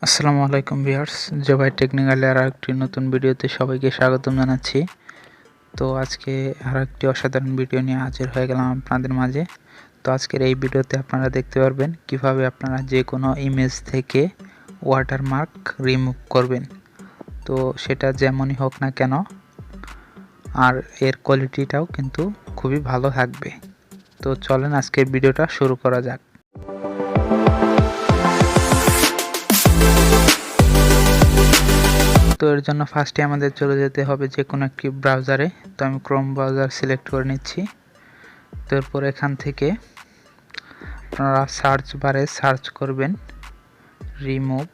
আসসালামু আলাইকুম ভিউয়ার্স, জবাই টেকনিক্যালের আরেকটি নতুন ভিডিওতে সবাইকে স্বাগতম জানাচ্ছি। তো আজকে আরেকটি অসাধারণ ভিডিও নিয়ে হাজির হয়ে গেলাম আপনাদের মাঝে। তো আজকের এই ভিডিওতে আপনারা দেখতে পারবেন কিভাবে আপনারা যে কোনো ইমেজ থেকে ওয়াটারমার্ক রিমুভ করবেন। তো সেটা যেমনই হোক না কেন, আর এর কোয়ালিটিটাও কিন্তু খুবই ভালো থাকবে। তো চলেন আজকের ভিডিওটা শুরু করা যাক। তো এর জন্য ফার্স্টে আমাদের চলে যেতে হবে যে কোনো একটি ব্রাউজারে। তো আমি ক্রোম ব্রাউজার সিলেক্ট করে নিচ্ছি। তারপর এখান থেকে আপনারা সার্চ বারে সার্চ করবেন রিমুভ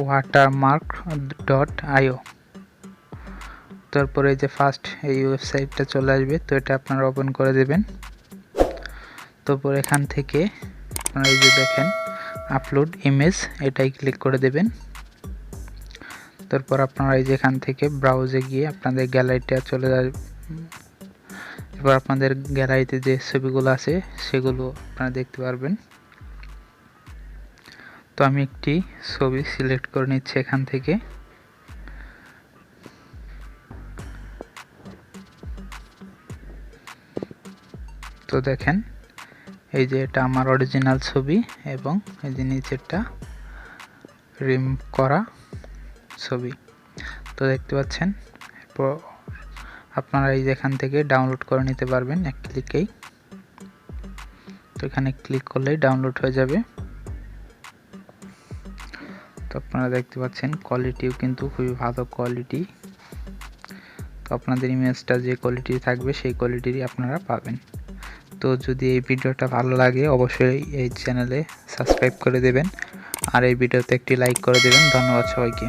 watermark.io। তারপরে যে ফার্স্ট এই ওয়েবসাইটটা চলে আসবে, তো এটা আপনারা ওপেন করে দেবেন। তারপর এখান থেকে আপনারা এই যে দেখেন আপলোড ইমেজ, এটাই ক্লিক করে দেবেন। তারপর আপনারা এই যে এখান থেকে ব্রাউজে গিয়ে আপনাদের গ্যালারিটা চলে যাবে। এবার আপনাদের গ্যালারিতে যে ছবিগুলো আছে সেগুলো আপনারা দেখতে পারবেন। তো আমি একটি ছবি সিলেক্ট করে নিচ্ছি এখান থেকে। তো দেখেন এই যে এটা আমার অরিজিনাল ছবি এবং এই যে নিচেরটা রিমুভ করা ছবি। তো দেখতে পাচ্ছেন, এরপর আপনারা এই যে এখান থেকে ডাউনলোড করে নিতে পারবেন এক ক্লিকেই। তো এখানে ক্লিক করলেই ডাউনলোড হয়ে যাবে। তো আপনারা দেখতে পাচ্ছেন কোয়ালিটিও কিন্তু খুবই ভালো কোয়ালিটি। তো আপনাদের ইমেজটা যে কোয়ালিটি থাকবে সেই কোয়ালিটিরই আপনারা পাবেন। তো যদি এই ভিডিওটা ভালো লাগে অবশ্যই এই চ্যানেলে সাবস্ক্রাইব করে দেবেন আর এই ভিডিওতে একটি লাইক করে দেবেন। ধন্যবাদ সবাইকে।